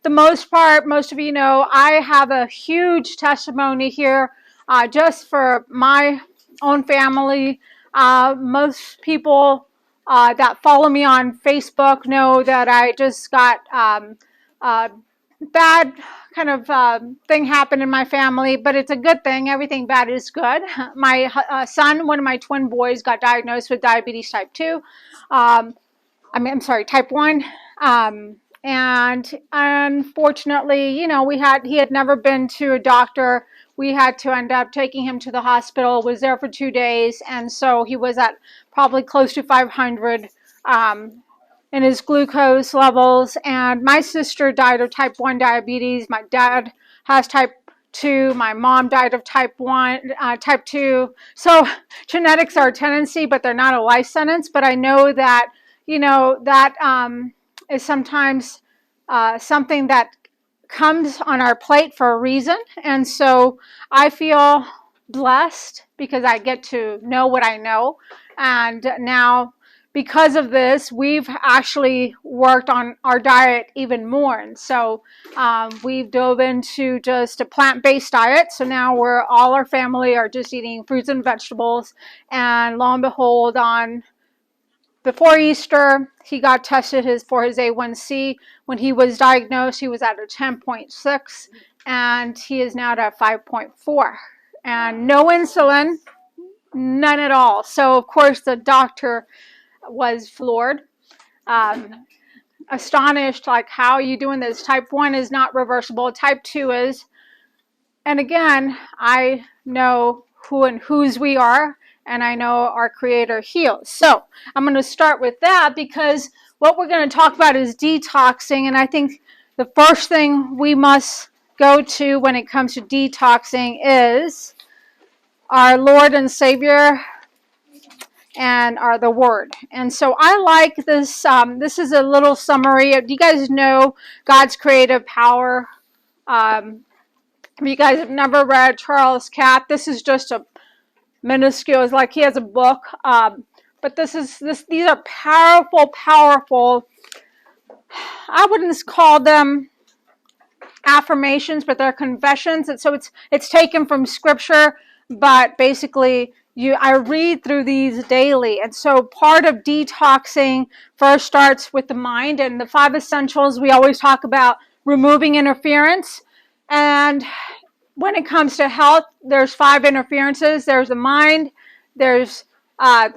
the most part, most of you know, I have a huge testimony here just for my own family. Most people that follow me on Facebook know that I just got bad kind of thing happened in my family, but it's a good thing. Everything bad is good. My son, one of my twin boys, got diagnosed with diabetes type 2. I'm sorry, type 1. And unfortunately, you know, he had never been to a doctor. We had to end up taking him to the hospital, was there for 2 days, and so he was at probably close to 500 in his glucose levels. And my sister died of type 1 diabetes. My dad has type 2. My mom died of type 2. So genetics are a tendency, but they're not a life sentence. But I know that, you know, that is sometimes something that comes on our plate for a reason. And so I feel blessed because I get to know what I know. And now, because of this, we've actually worked on our diet even more. And so we've dove into just a plant-based diet. So now all our family are just eating fruits and vegetables. And lo and behold, before Easter, he got tested for his A1C. When he was diagnosed, he was at a 10.6, and he is now at 5.4. And no insulin, none at all. So, of course, the doctor was floored, astonished, like, how are you doing this? Type 1 is not reversible. Type 2 is. And again, I know who and whose we are, and I know our Creator heals. So I'm going to start with that because what we're going to talk about is detoxing. And I think the first thing we must go to when it comes to detoxing is our Lord and Savior and the Word. And so I like this. This is a little summary. Do you guys know God's creative power? If you guys have never read Charles Catt, this is just a minuscule. It's like he has a book, but these are powerful. I wouldn't call them affirmations, but they're confessions. And so it's taken from Scripture, but basically I read through these daily. And so part of detoxing first starts with the mind, and the 5 essentials we always talk about removing interference. And when it comes to health, there's 5 interferences. There's the mind, there's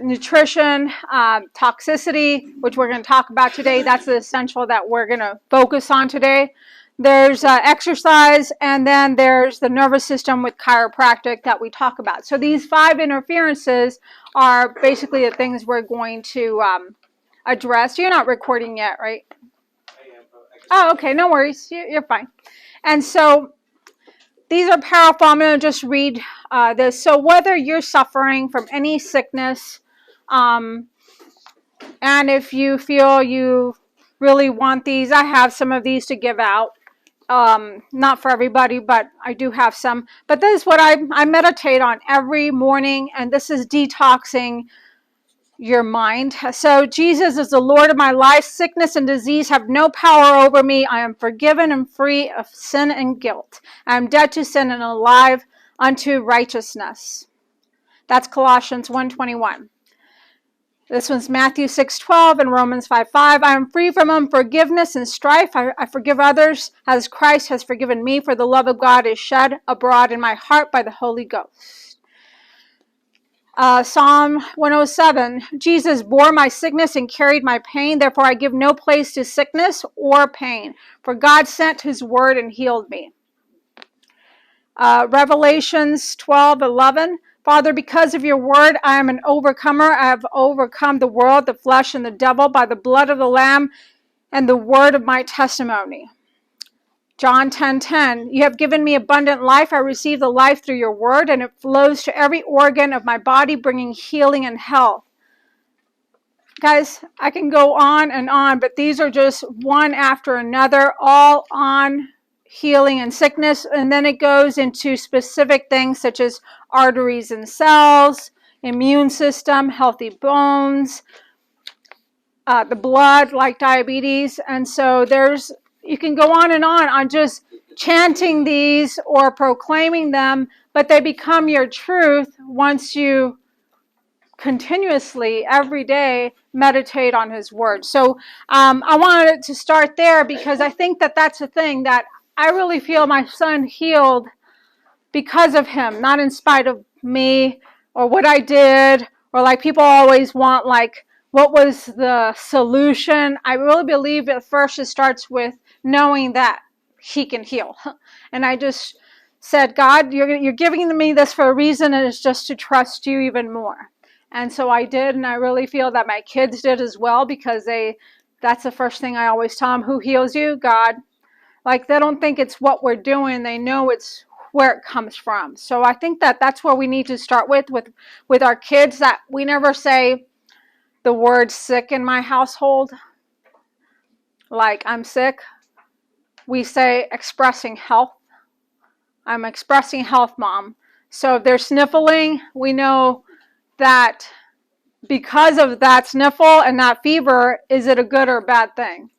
nutrition, toxicity, which we're going to talk about today. That's the essential that we're going to focus on today. There's exercise, and then there's the nervous system with chiropractic that we talk about. So these 5 interferences are basically the things we're going to address. You're not recording yet, right? Oh, okay, no worries. You're fine. And so these are powerful. I'm going to just read this. So whether you're suffering from any sickness, and if you feel you really want these, I have some of these to give out. Not for everybody, but I do have some. But this is what I meditate on every morning, and this is detoxing your mind. So Jesus is the Lord of my life. Sickness and disease have no power over me. I am forgiven and free of sin and guilt. I am dead to sin and alive unto righteousness. That's Colossians 1:21. This one's Matthew 6:12 and Romans 5:5. I am free from unforgiveness and strife. I forgive others as Christ has forgiven me, for the love of God is shed abroad in my heart by the Holy Ghost. Psalm 107, Jesus bore my sickness and carried my pain. Therefore I give no place to sickness or pain, for God sent his word and healed me. Revelations 12:11, Father, because of your word, I am an overcomer. I have overcome the world, the flesh, and the devil by the blood of the Lamb and the word of my testimony. John 10:10, you have given me abundant life. I receive the life through your word, and it flows to every organ of my body, bringing healing and health. Guys, I can go on, but these are just one after another, all on healing and sickness. And then it goes into specific things such as arteries and cells, immune system, healthy bones, the blood, like diabetes. And so there's you can go on just chanting these or proclaiming them, but they become your truth once you continuously every day meditate on his word. So I wanted to start there because I think that that's the thing that I really feel my son healed because of him, not in spite of me or what I did, or like people always want, like, what was the solution? I really believe at first it starts with knowing that he can heal. And I just said, God, you're giving me this for a reason, and it's just to trust you even more. And so I did, and I really feel that my kids did as well, because that's the first thing I always tell them: who heals you? God. Like, they don't think it's what we're doing, they know it's where it comes from. So I think that that's where we need to start with our kids, that we never say the word sick in my household. Like, I'm sick. We say expressing health. I'm expressing health, Mom. So if they're sniffling, we know that because of that sniffle and that fever, is it a good or a bad thing?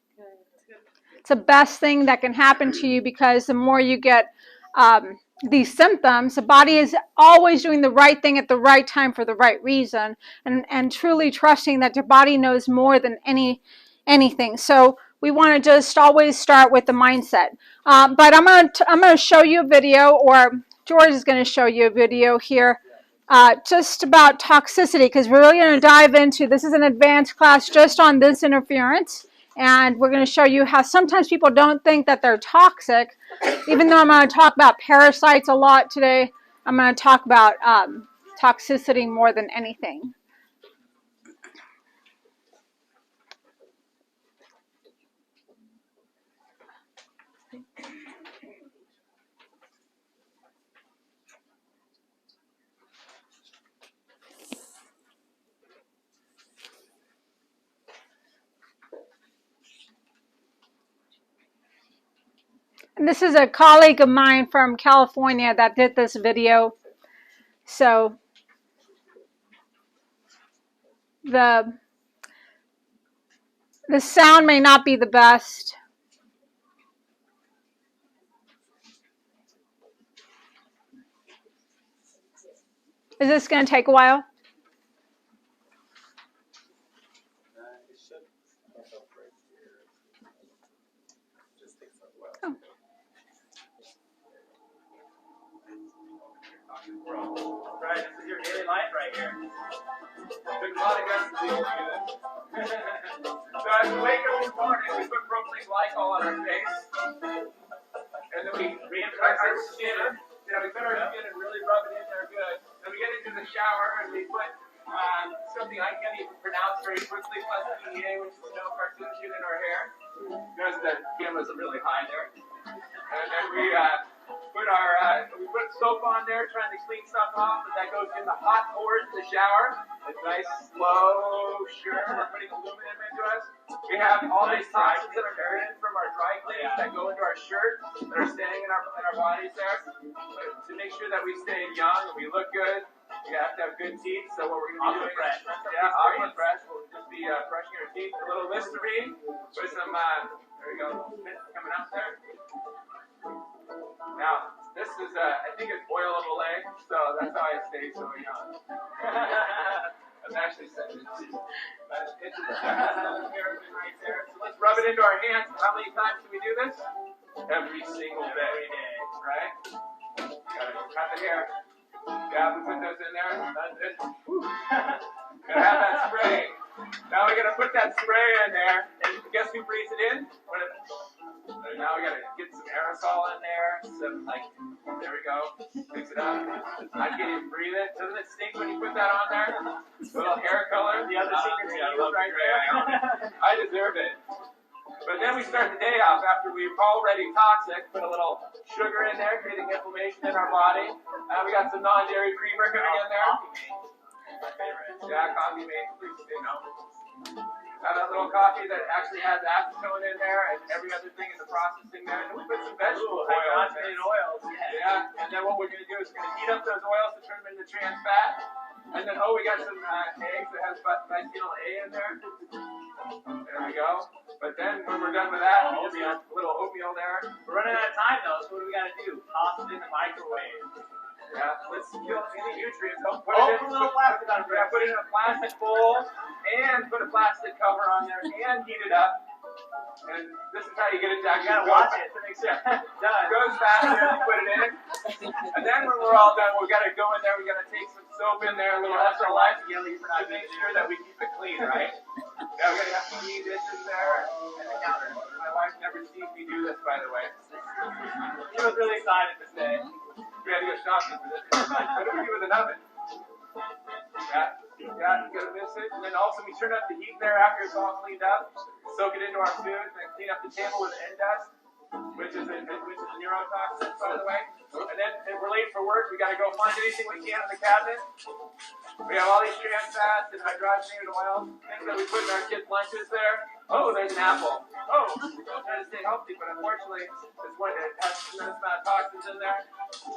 It's the best thing that can happen to you, because the more you get these symptoms, the body is always doing the right thing at the right time for the right reason, and truly trusting that your body knows more than anything. So we want to just always start with the mindset. But I'm going to show you a video, or George is going to show you a video here, just about toxicity, because we're really going to dive into, this is an advanced class just on this interference. And we're going to show you how sometimes people don't think that they're toxic. Even though I'm going to talk about parasites a lot today, I'm going to talk about toxicity more than anything. And this is a colleague of mine from California that did this video. So the sound may not be the best. Is this going to take a while? Oh. Right, this is your daily life right here. Took a lot of guts to do this. So as we wake up this morning, we put propylene glycol on our face, and then we reinfect our skin. We put our skin and really rub it in there good. Then we get into the shower and we put something I can't even pronounce very quickly, plus EA, which is no carcinogen in our hair, because the camera's really high there. And then we put soap on there, trying to clean stuff off, but that goes in the hot pores in the shower. It's nice, slow, sure, we're putting aluminum into us. We have all these toxins that are carried in from our dry cleans that go into our shirt, that are staying in our bodies there. To make sure that we stay young and we look good, you have to have good teeth. So what we're going to be doing is, Aqua Fresh, we'll just be brushing our teeth. A little Listerine with some, there we go, coming up there. Now, this is, I think it's oil of Olay, so that's how I stay so young. I'm actually sending it to you. It's the paraffin right there. So let's rub it into our hands. How many times do we do this? Every single day. Every day, right? Gotta cut the hair. Yeah, we put those in there. Gotta have that spray. Now we gotta put that spray in there, and guess who breathes it in? Now we gotta get some aerosol in there, there we go, mix it up. I can't even breathe it. Doesn't it stink when you put that on there? Little hair color, the other secret right there. I deserve it. But then we start the day off after we've already toxic, put a little sugar in there, creating inflammation in our body. We got some non-dairy creamer coming in there. My favorite. Yeah, coffee made, that little coffee that actually has acetone in there, and every other thing in the processing there. And then we put some vegetable oils. Yeah, and then what we're going to do is we're going to heat up those oils to turn them into trans fat. And then, we got some eggs that has bisphenol A in there. There we go. But then when we're done with that, we'll be on a little oatmeal there. We're running out of time though, so what do we gotta do? Toss it in the microwave. Yeah, let's kill any nutrients. Don't put Oh, it in put a little plastic on it. Yeah, put it in a plastic bowl and put a plastic cover on there and heat it up. And this is how you get it done. You gotta watch it to make sure it's done. It goes faster and you put it in. And then when we're all done, we gotta go in there. We gotta take some soap in there, a little extra life to make sure that we keep it clean, right? Yeah, we gotta have some clean dishes there and the counter. My wife never sees me do this, by the way. He was really excited this day. We had to go shopping for this. What do we do with an oven? Yeah, you gotta miss it. And then also we turn up the heat there after it's all cleaned up. Soak it into our food, and then clean up the table with end dust, which is a neurotoxin, by the way. And then if we're late for work, we gotta go find anything we can in the cabinet. We have all these trans fats and hydrogenated oils, things that we put in our kids' lunches there. Oh, there's an apple. Oh, I'm trying to stay healthy, but unfortunately, it's one that has a tremendous amount of toxins in there.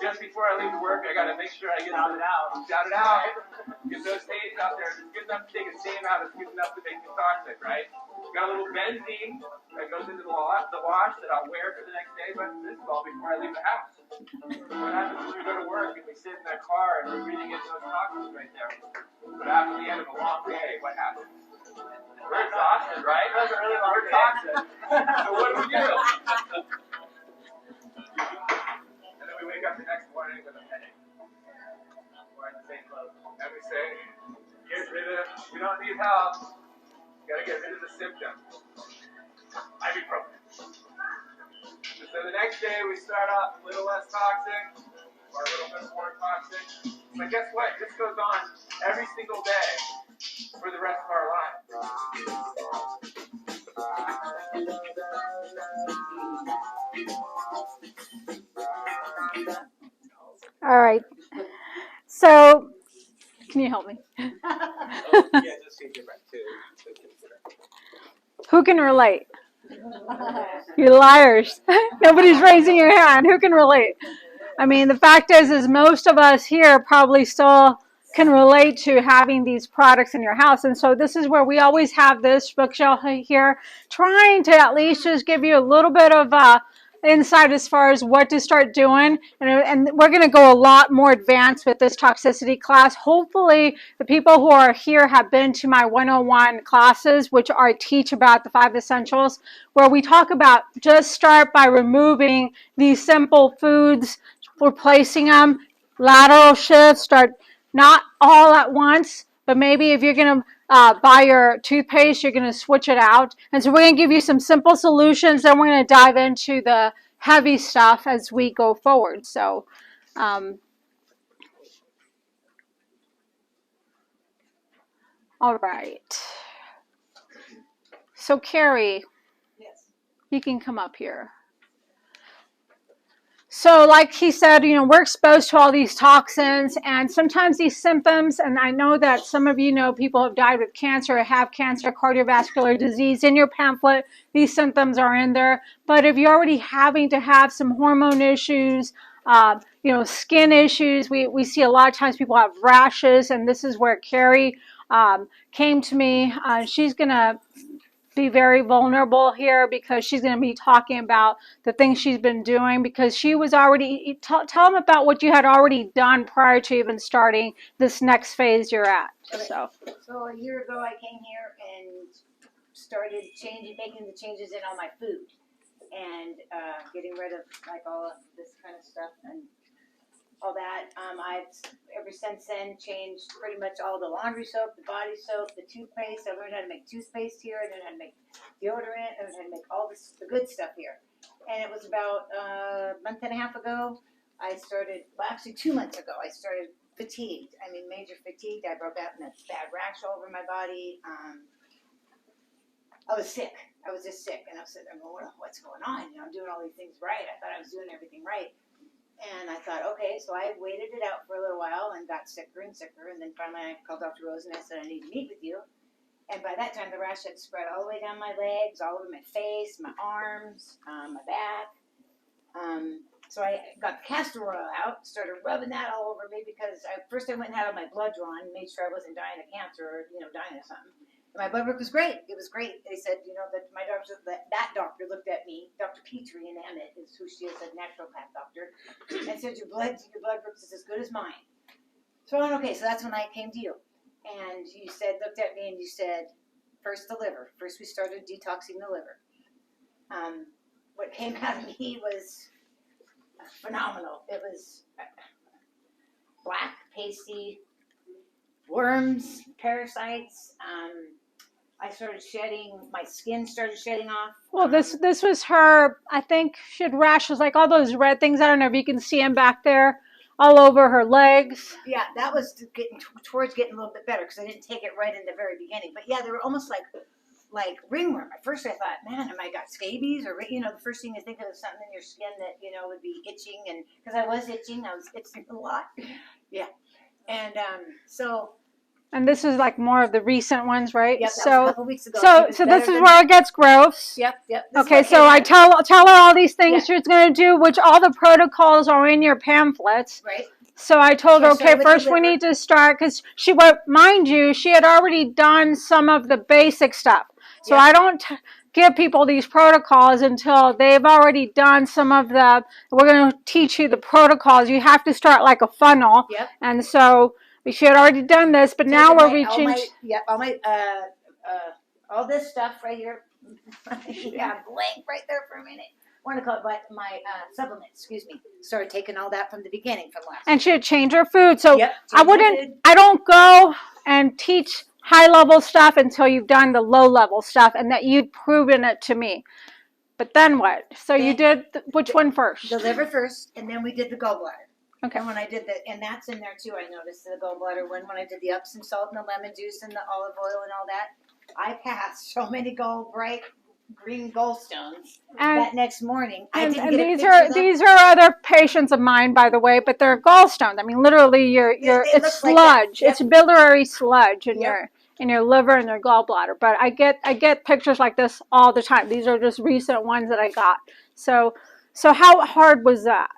Just before I leave to work, I gotta make sure I get Shout it out. Shout it out. Get those stains out there. It's good enough to take a stain out. It's good enough to make it toxic, right? Got a little benzene that goes into the wash that I'll wear for the next day, but this is all before I leave the house. What happens when we go to work and we sit in that car and we're breathing in those toxins right there? But after the end of a long day, what happens? We're exhausted, right? That was a really long We're day. toxic. So what do we do? And then we wake up the next morning with a headache. We're in the same clothes. And we say, get rid of, you don't need help. You gotta get rid of the symptom. Ibuprofen. So the next day we start off a little less toxic, or a little bit more toxic. But guess what? This goes on every single day for the rest of our lives. All right. So, can you help me? Yeah, just take it back to Who can relate? You liars. Nobody's raising your hand. Who can relate? I mean, the fact is most of us here probably still can relate to having these products in your house. And so this is where we always have this bookshelf here, trying to at least just give you a little bit of insight as far as what to start doing. And we're going to go a lot more advanced with this toxicity class. Hopefully, the people who are here have been to my 101 classes, which I teach about the 5 essentials, where we talk about just start by removing these simple foods, replacing them, lateral shifts, start not all at once, but maybe if you're going to buy your toothpaste, you're going to switch it out. And so we're going to give you some simple solutions, then we're going to dive into the heavy stuff as we go forward. So, all right. So, Carrie, Yes. you can come up here. So like he said, we're exposed to all these toxins and sometimes these symptoms, and I know that some of you know people have died with cancer, have cancer, cardiovascular disease. In your pamphlet, these symptoms are in there. But if you're already having to have some hormone issues, skin issues, we see a lot of times people have rashes, and this is where Carrie came to me. She's going to be very vulnerable here because she's going to be talking about the things she's been doing because she was already, tell them about what you had already done prior to even starting this next phase you're at. Okay. So a year ago I came here and started making the changes in all my food and getting rid of like all of this kind of stuff and all that. I've ever since then changed pretty much all the laundry soap, the body soap, the toothpaste. I learned how to make toothpaste here. I learned how to make deodorant. I learned how to make all the good stuff here. And it was about a month and a half ago. Actually 2 months ago, I started fatigued. I mean, major fatigued. I broke out in a bad rash all over my body. I was sick. I was just sick. And I was sitting there going, what's going on? I'm doing all these things right. I thought I was doing everything right. And I thought, okay, so I waited it out for a little while and got sicker and sicker. And then finally I called Dr. Rose and I said, I need to meet with you. And by that time, the rash had spread all the way down my legs, all over my face, my arms, my back. So I got the castor oil out, started rubbing that all over me because first I went and had all my blood drawn, made sure I wasn't dying of cancer or, dying of something. My blood work was great. It was great. They said, you know, that my doctor, that doctor looked at me, Dr. Petrie in Emmett is who she is, a naturopath doctor, and said, your blood work is as good as mine. So I went, okay, so that's when I came to you. And you said, looked at me and you said, first the liver. First we started detoxing the liver. What came out of me was phenomenal. It was black, pasty, worms, parasites. I started shedding, my skin started shedding off. Well, this was her, I think she had rashes, like all those red things. I don't know if you can see them back there, all over her legs. Yeah, that was getting towards getting a little bit better because I didn't take it right in the very beginning. But yeah, they were almost like ringworm. At first I thought, man, am I got scabies? Or, you know, the first thing I think of is something in your skin that, you know, would be itching. And because I was itching a lot. Yeah. And so... And this is like more of the recent ones, right? Yep, so, that was a couple weeks ago. So this is where it gets gross. Yep. Okay, so I tell her all these things she's going to do, which all the protocols are in your pamphlets. Right. So I told her, okay, first we need to start, because mind you, she had already done some of the basic stuff. So I don't give people these protocols until they've already done some of we're going to teach you the protocols. You have to start like a funnel. Yep. And so she had already done this, but now we're reaching. All this stuff right here. Yeah, blank right there for a minute. I want to call it my supplements, excuse me. Started taking all that from the beginning from last. And she had changed her food. So yep, I don't go and teach high level stuff until you've done the low level stuff and that you've proven it to me. But then what? So you did which one first? The liver first, and then we did the gallbladder. Okay. And when I did and that's in there too, I noticed the gallbladder when I did the Epsom salt and the lemon juice and the olive oil and all that, I passed so many bright green gallstones that next morning. These are other patients of mine, by the way, but they're gallstones. I mean, literally, it's sludge. Like yep. It's biliary sludge in your liver and your gallbladder. But I get pictures like this all the time. These are just recent ones that I got. So how hard was that?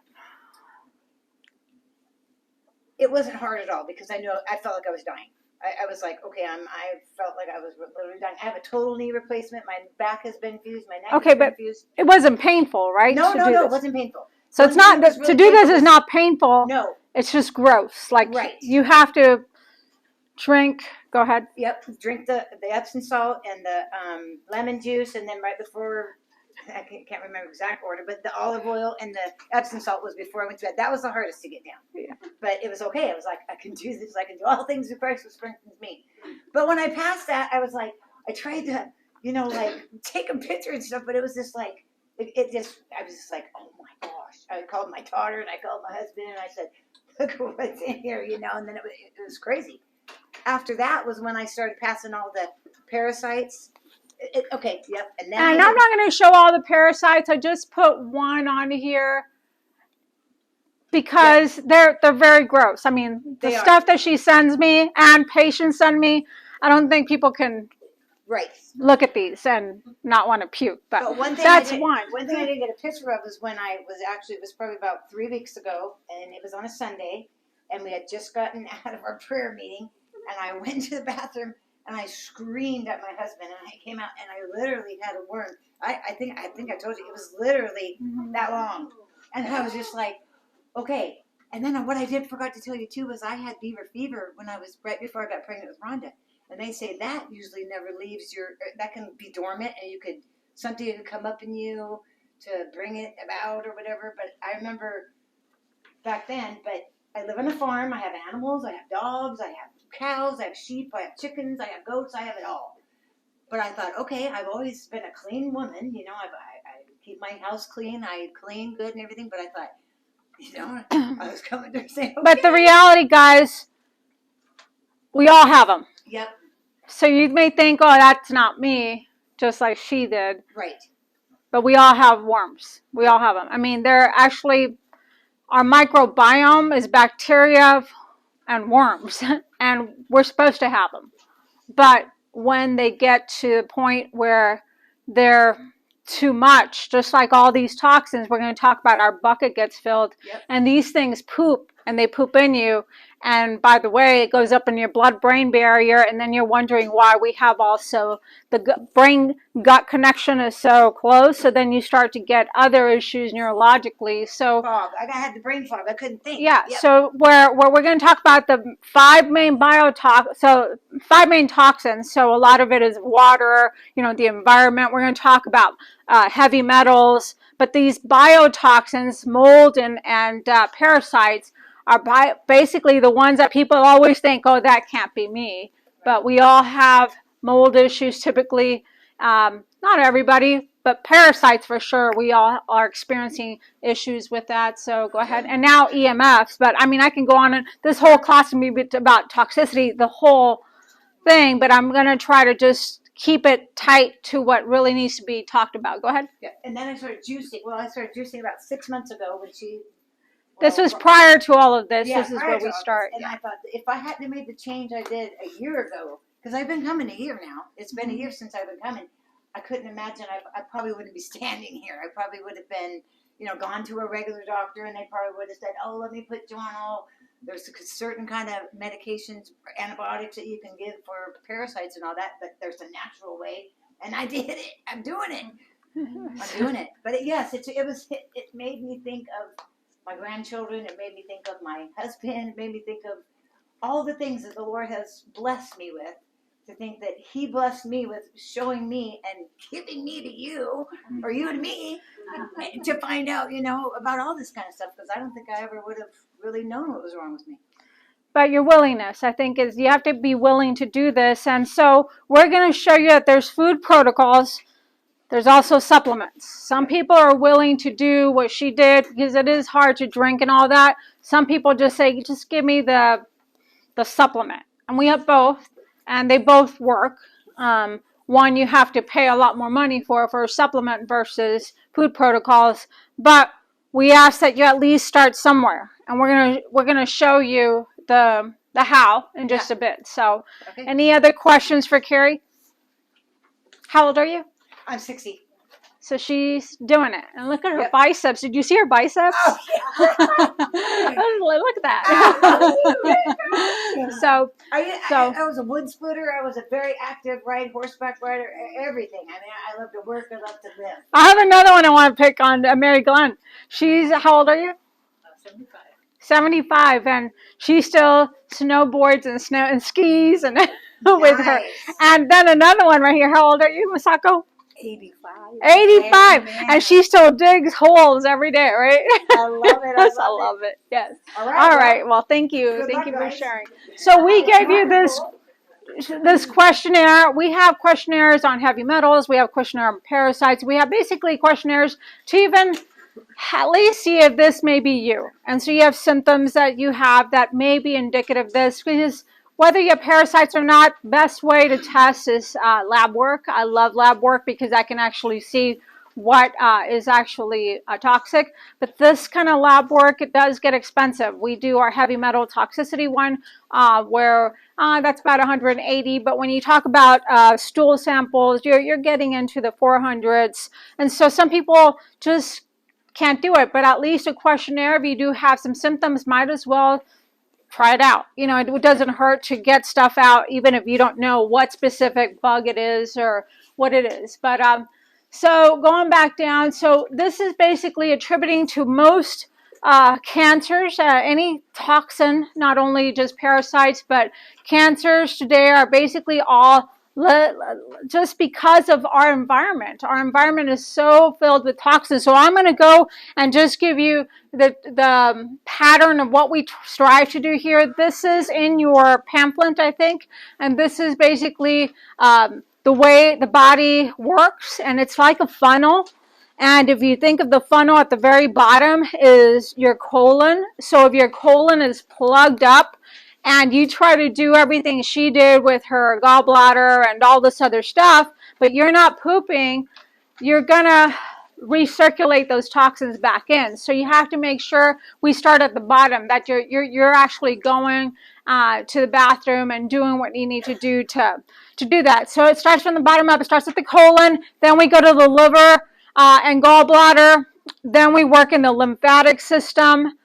It wasn't hard at all because I felt like I was dying. I was like, okay, I felt like I was literally dying. I have a total knee replacement. My back has been fused. My neck has been fused. It wasn't painful, right? No, it wasn't painful. So it's not, to do this is not painful. No. It's just gross. Like, you have to drink, go ahead. Yep, drink the Epsom salt and the lemon juice, and then right before, I can't remember exact order, but the olive oil and the Epsom salt was before I went to bed. That was the hardest to get down. Yeah. But it was okay. I was like, I can do this. I can do all things through Christ who strengthens me. But when I passed that, I was like, I tried to, like take a picture and stuff, but it was just like, I was just like, oh my gosh. I called my daughter and I called my husband and I said, look what's in here, and then it was crazy. After that was when I started passing all the parasites. Okay, yep. And I'm not going to show all the parasites. I just put one on here because they're very gross. I mean, the stuff that she sends me and patients send me, I don't think people can look at these and not want to puke. But one thing that's one thing I didn't get a picture of was when it was probably about 3 weeks ago, and it was on a Sunday, and we had just gotten out of our prayer meeting, and I went to the bathroom. And I screamed at my husband, and I came out, and I literally had a worm. I think I told you, it was literally that long. And I was just like, okay. And then what I forgot to tell you, too, was I had beaver fever right before I got pregnant with Rhonda. And they say that usually never leaves that can be dormant, and something could come up in you to bring it about or whatever. But I remember back then, but I live on a farm. I have animals. I have dogs. I have cows, I have sheep, I have chickens, I have goats, I have it all. But I thought, okay, I've always been a clean woman, I keep my house clean, I clean good and everything, but I thought, I was coming to say, okay. But the reality, guys, we all have them. Yep. So you may think, oh, that's not me, just like she did. Right. But we all have worms. We all have them. I mean, they're actually, our microbiome is bacteria and worms, and we're supposed to have them. But when they get to the point where they're too much, just like all these toxins, we're going to talk about, our bucket gets filled, and these things poop and they poop in you. And by the way, it goes up in your blood-brain barrier, and then you're wondering why we have also the brain-gut connection is so close. So then you start to get other issues neurologically. So Fog. I had the brain fog. I couldn't think. yeah. Yep. So where we're going to talk about the 5 main so 5 main toxins. So a lot of it is water, the environment. We're going to talk about heavy metals, but these biotoxins, mold and parasites, are basically the ones that people always think, oh, that can't be me. But we all have mold issues typically. Not everybody, but parasites for sure. We all are experiencing issues with that. So go ahead. And now EMFs. But I mean, I can go on, and this whole class can be about toxicity, the whole thing. But I'm going to try to just keep it tight to what really needs to be talked about. Go ahead. Yeah. And then I started juicing. Well, I started juicing about 6 months ago when she. This was prior to all of this. Yeah, this is where we start. And I thought, if I hadn't made the change I did a year ago, because I've been coming a year now. It's been a year since I've been coming. I couldn't imagine. I probably wouldn't be standing here. I probably would have been, gone to a regular doctor, and they probably would have said, "Oh, let me put you on all." There's a certain kind of medications, antibiotics that you can give for parasites and all that, but there's a natural way, and I did it. I'm doing it. I'm doing it. But yes, it made me think of my grandchildren. It made me think of my husband. It made me think of all the things that the Lord has blessed me with. To think that He blessed me with showing me and giving me to you, or you to me, to find out, about all this kind of stuff. Because I don't think I ever would have really known what was wrong with me. But your willingness, I think, is you have to be willing to do this. And so we're going to show you that there's food protocols. There's also supplements. Some people are willing to do what she did because it is hard to drink and all that. Some people just say, just give me the supplement. And we have both. And they both work. One you have to pay a lot more money for a supplement versus food protocols. But we ask that you at least start somewhere. And we're gonna show you the how in just a bit. So, okay. Any other questions for Carrie? How old are you? I'm 60. So she's doing it. And look at her biceps. Did you see her biceps? Oh, yeah. Look at that. So I was a wood splitter. I was a very active horseback rider, everything. I mean, I love to work. I love to live. I have another one I want to pick on, Mary Glenn. She's, how old are you? 75. 75, and she still snowboards and skis and with her. And then another one right here. How old are you, Masako? 85. 85, and she still digs holes every day, right? I love it. I love it. Yes. All right. Well, thank you. Thank you for guys. sharing. So we gave you this questionnaire. We have questionnaires on heavy metals. We have questionnaire on parasites. We have basically questionnaires to even at least see if this may be you. And so you have symptoms that you have that may be indicative of this, because whether you have parasites or not, best way to test is lab work. I love lab work because I can actually see what is actually toxic. But this kind of lab work, it does get expensive. We do our heavy metal toxicity one where that's about 180. But when you talk about stool samples, you're getting into the 400s. And so some people just can't do it. But at least a questionnaire, if you do have some symptoms, might as well try it out. It doesn't hurt to get stuff out, even if you don't know what specific bug it is or what it is. But so going back down, so this is basically attributing to most cancers, any toxin, not only just parasites, but cancers today are basically all just because of our environment. Our environment is so filled with toxins. So I'm going to go and just give you the pattern of what we strive to do here. This is in your pamphlet, I think, and this is basically the way the body works, and it's like a funnel. And if you think of the funnel at the very bottom is your colon. So if your colon is plugged up, and you try to do everything she did with her gallbladder and all this other stuff, but you're not pooping, you're going to recirculate those toxins back in. So you have to make sure we start at the bottom, that you're actually going to the bathroom and doing what you need to do that. So it starts from the bottom up. It starts at the colon. Then we go to the liver and gallbladder. Then we work in the lymphatic system.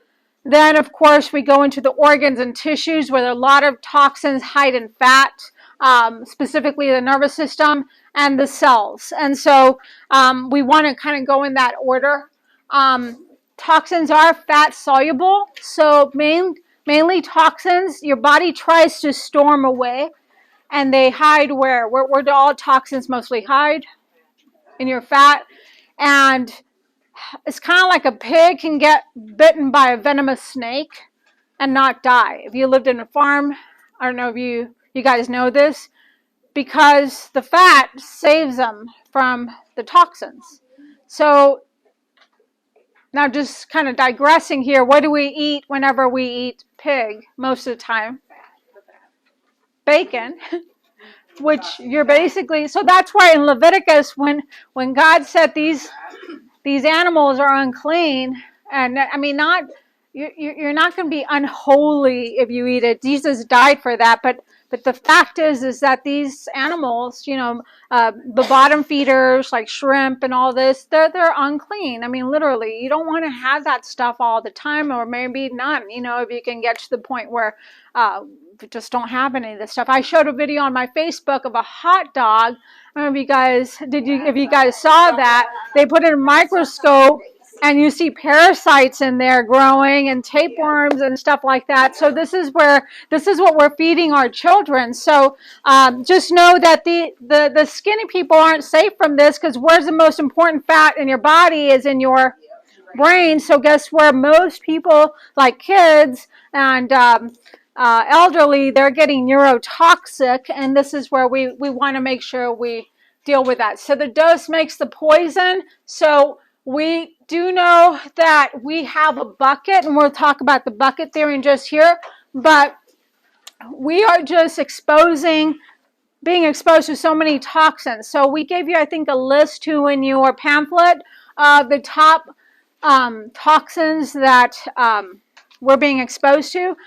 Then, of course, we go into the organs and tissues where a lot of toxins hide in fat, specifically the nervous system and the cells. And so we want to kind of go in that order. Toxins are fat soluble. So mainly toxins, your body tries to store them away. And they hide where? Where do all toxins mostly hide? In your fat. And it's kind of like a pig can get bitten by a venomous snake and not die. If you lived in a farm, I don't know if you guys know this, because the fat saves them from the toxins. So now just kind of digressing here, what do we eat whenever we eat pig most of the time? Bacon. Which you're basically, so that's why in Leviticus, when God said these animals are unclean, and I mean, not you're not going to be unholy if you eat it. Jesus died for that, but the fact is that these animals, the bottom feeders like shrimp and all this, they're unclean. I mean, literally, you don't want to have that stuff all the time, or maybe none. If you can get to the point where we just don't have any of this stuff. I showed a video on my Facebook of a hot dog. I don't know if you guys saw that. They put it in a microscope and you see parasites in there growing and tapeworms and stuff like that. So this is what we're feeding our children. So just know that the skinny people aren't safe from this, because where's the most important fat in your body is in your brain. So guess where most people, like kids and elderly, they're getting neurotoxic, and this is where we want to make sure we deal with that. So the dose makes the poison. So we do know that we have a bucket, and we'll talk about the bucket theory in just here, but we are just being exposed to so many toxins. So we gave you, I think, a list too in your pamphlet of the top toxins that we're being exposed to.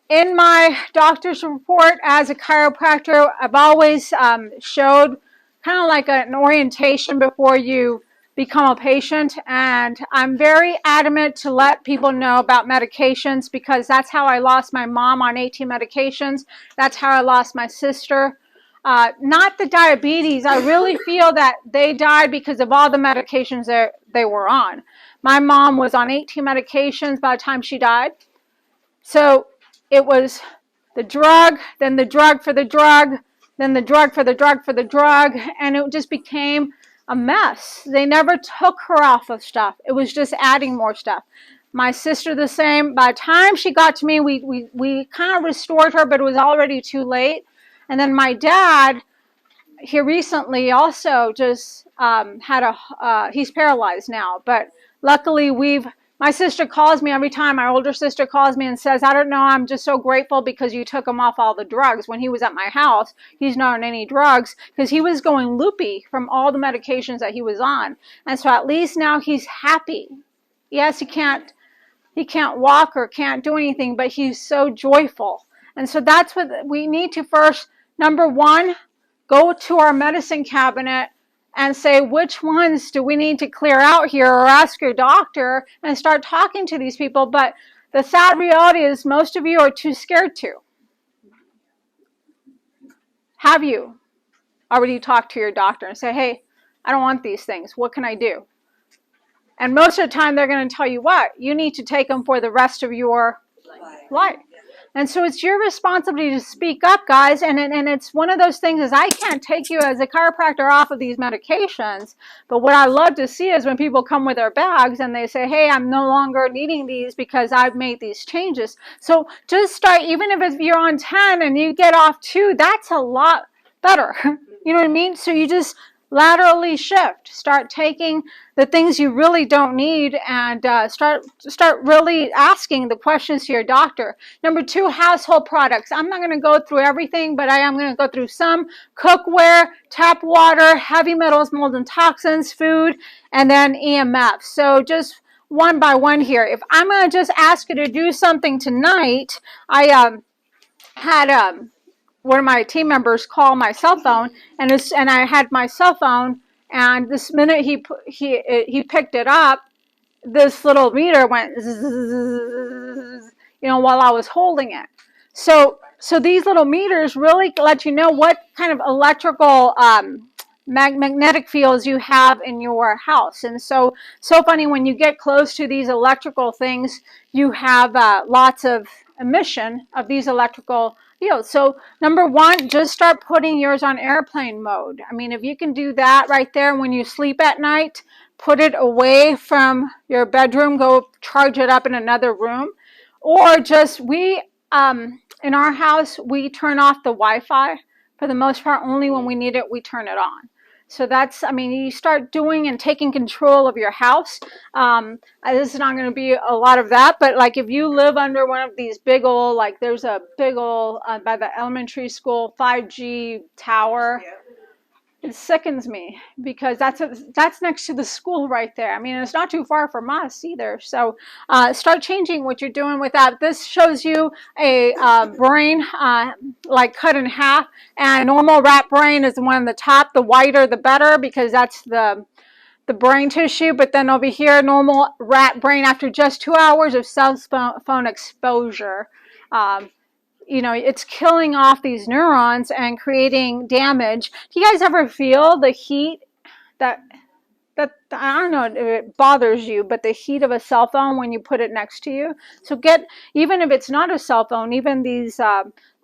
In my doctor's report as a chiropractor, I've always showed kind of like an orientation before you become a patient, and I'm very adamant to let people know about medications, because that's how I lost my mom on 18 medications. That's how I lost my sister. Not the diabetes. I really feel that they died because of all the medications that they were on. My mom was on 18 medications by the time she died. So it was the drug, then the drug for the drug, then the drug for the drug for the drug, and it just became a mess. They never took her off of stuff. It was just adding more stuff. My sister the same. By the time she got to me, we kind of restored her, but it was already too late. And then my dad, he recently also just he's paralyzed now, but luckily my sister calls me every time. My older sister calls me and says, I don't know, I'm just so grateful because you took him off all the drugs. When he was at my house, he's not on any drugs because he was going loopy from all the medications that he was on. And so at least now he's happy. Yes, he can't walk or can't do anything, but he's so joyful. And so that's what we need to first, number one, go to our medicine cabinet and say, which ones do we need to clear out here, or ask your doctor and start talking to these people. But the sad reality is most of you are too scared to. Have you already talked to your doctor and say, hey, I don't want these things. What can I do? And most of the time they're going to tell you what? You need to take them for the rest of your life. And so it's your responsibility to speak up, guys. And it's one of those things is I can't take you as a chiropractor off of these medications. But what I love to see is when people come with their bags and they say, hey, I'm no longer needing these because I've made these changes. So just start, even if you're on 10 and you get off 2, that's a lot better. You know what I mean? So you just laterally shift. Start taking the things you really don't need and start really asking the questions to your doctor. Number 2, household products. I'm not going to go through everything, but I am going to go through some. Cookware, tap water, heavy metals, mold and toxins, food, and then EMF. So just one by one here. If I'm going to just ask you to do something tonight, I had one of my team members call my cell phone, and I had my cell phone, and this minute he picked it up, this little meter went zzz, while I was holding it. So these little meters really let you know what kind of electrical magnetic fields you have in your house. And so funny, when you get close to these electrical things, you have lots of emission of these electrical fields. So number one, just start putting yours on airplane mode. I mean, if you can do that right there when you sleep at night, put it away from your bedroom, go charge it up in another room. Or just, in our house, we turn off the Wi-Fi for the most part. Only when we need it, we turn it on. So that's, you start doing and taking control of your house. This is not going to be a lot of that, but like if you live under one of these big old, like there's a big old, by the elementary school, 5G tower. It sickens me because that's next to the school right there. I mean, it's not too far from us either. So start changing what you're doing with that. This shows you a brain like cut in half, and normal rat brain is the one on the top. The whiter the better, because that's the brain tissue. But then over here, normal rat brain after just 2 hours of cell phone exposure, it's killing off these neurons and creating damage. Do you guys ever feel the heat that I don't know if it bothers you, but the heat of a cell phone when you put it next to you? So even if it's not a cell phone, even these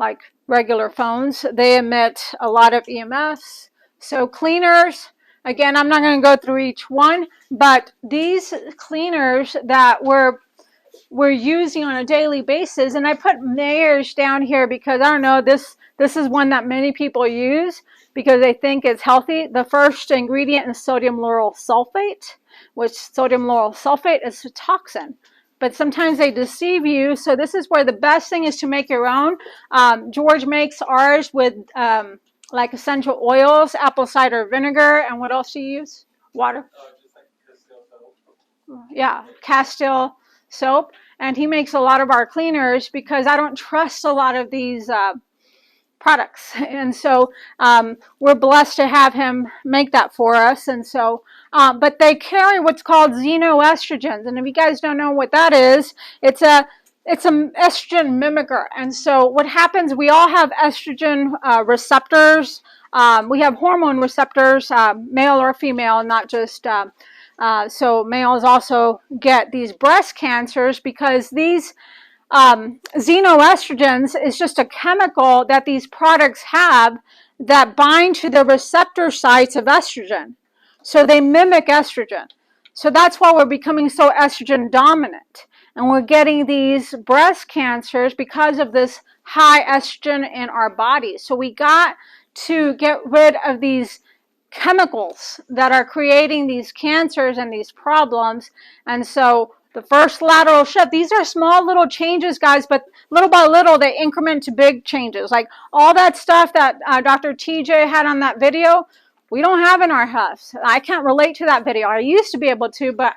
like regular phones, they emit a lot of EMFs. So cleaners, again, I'm not going to go through each one, but these cleaners that we're using on a daily basis, and I put Mayors down here because I don't know, this is one that many people use because they think it's healthy. The first ingredient is sodium lauryl sulfate, which sodium lauryl sulfate is a toxin, but sometimes they deceive you. So this is where the best thing is to make your own. George makes ours with like essential oils, apple cider vinegar, and what else do you use? Water. Just like Castile soap. Yeah, Castile soap. And he makes a lot of our cleaners because I don't trust a lot of these products. And so we're blessed to have him make that for us. And so, but they carry what's called Xenoestrogens. And if you guys don't know what that is, it's an estrogen mimicker. And so what happens, we all have estrogen receptors. We have hormone receptors, male or female, not just... so males also get these breast cancers because these xenoestrogens is just a chemical that these products have that bind to the receptor sites of estrogen. So they mimic estrogen. So that's why we're becoming so estrogen dominant. And we're getting these breast cancers because of this high estrogen in our bodies. So we got to get rid of these chemicals that are creating these cancers and these problems. And so the first lateral shift, these are small little changes, guys, but little by little they increment to big changes. Like all that stuff that Dr. TJ had on that video, we don't have in our house. I can't relate to that video. I used to be able to, but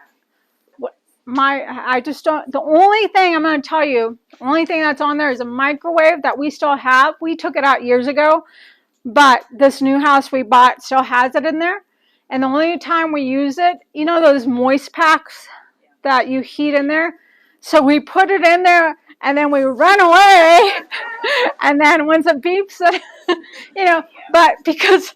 I just don't. The only thing I'm going to tell you, the only thing that's on there is a microwave that we still have. We took it out years ago. But this new house we bought still has it in there. And the only time we use it, those moist packs that you heat in there? So we put it in there and then we run away. And then once it beeps, but because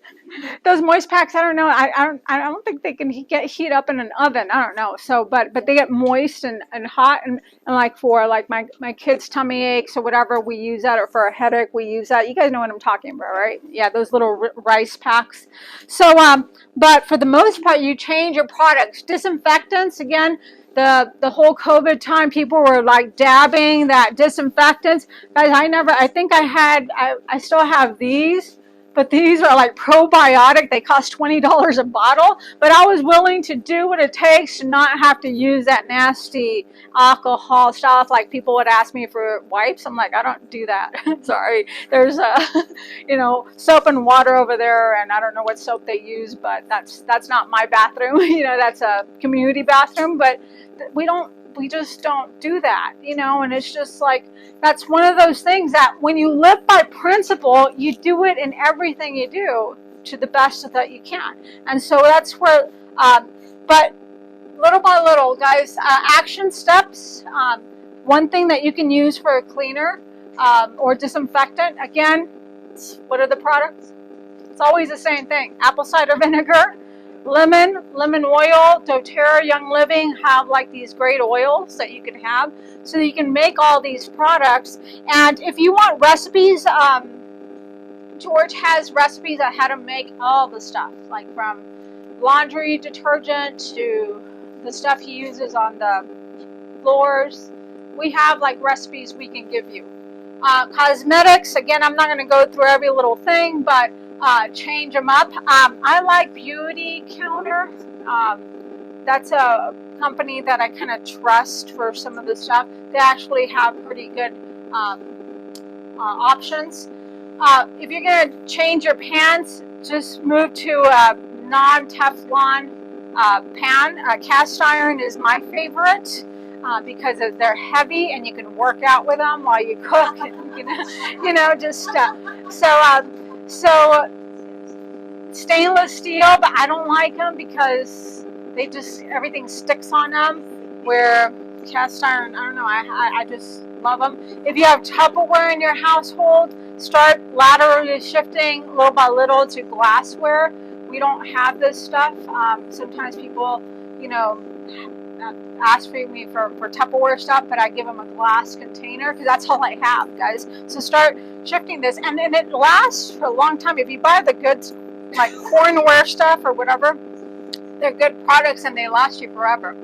those moist packs, I don't know. I don't think they can get heat up in an oven. I don't know. So, but they get moist and hot and like for like my kids' tummy aches or whatever, we use that, or for a headache, we use that. You guys know what I'm talking about, right? Yeah, those little rice packs. So, but for the most part, you change your products. Disinfectants, again, the whole COVID time, people were like dabbing that disinfectants. Guys, I still have these. But these are like probiotic. They cost $20 a bottle. But I was willing to do what it takes to not have to use that nasty alcohol stuff. Like people would ask me for wipes. I'm like, I don't do that. Sorry. There's soap and water over there, and I don't know what soap they use, but that's not my bathroom. That's a community bathroom. But we just don't do that, and it's just like, that's one of those things that when you live by principle, you do it in everything you do to the best that you can. And so that's where, but little by little, guys. Action steps. One thing that you can use for a cleaner or disinfectant. Again, what are the products? It's always the same thing. Apple cider vinegar, lemon oil. doTERRA, Young Living have like these great oils that you can have, so that you can make all these products. And if you want recipes, George has recipes on how to make all the stuff, like from laundry detergent to the stuff he uses on the floors. We have like recipes we can give you. Cosmetics, again, I'm not going to go through every little thing, but change them up. I like Beauty Counter. That's a company that I kind of trust for some of the stuff. They actually have pretty good options. If you're going to change your pans, just move to a non-Teflon pan. Cast iron is my favorite because they're heavy and you can work out with them while you cook. So stainless steel, but I don't like them because everything sticks on them. Where cast iron, I don't know, I just love them. If you have Tupperware in your household, start laterally shifting little by little to glassware. We don't have this stuff. Sometimes people, ask me for Tupperware stuff, but I give them a glass container because that's all I have, guys. So start shifting this, and it lasts for a long time. If you buy the goods, like cornware stuff or whatever, they're good products and they last you forever.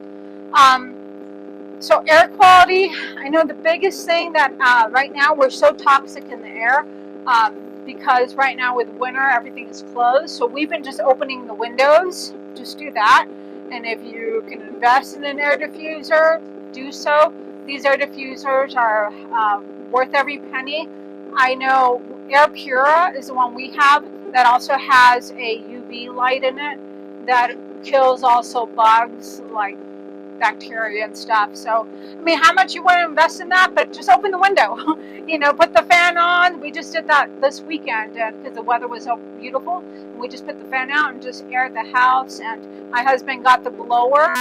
So air quality, I know the biggest thing that right now we're so toxic in the air because right now with winter everything is closed. So we've been just opening the windows. Just do that. And if you can invest in an air diffuser, do so. These air diffusers are worth every penny. I know Air Pura is the one we have that also has a UV light in it that kills also bugs like bacteria and stuff. So, I mean, how much you want to invest in that, but just open the window, put the fan on. We just did that this weekend because the weather was so beautiful. We just put the fan out and just aired the house, and my husband got the blower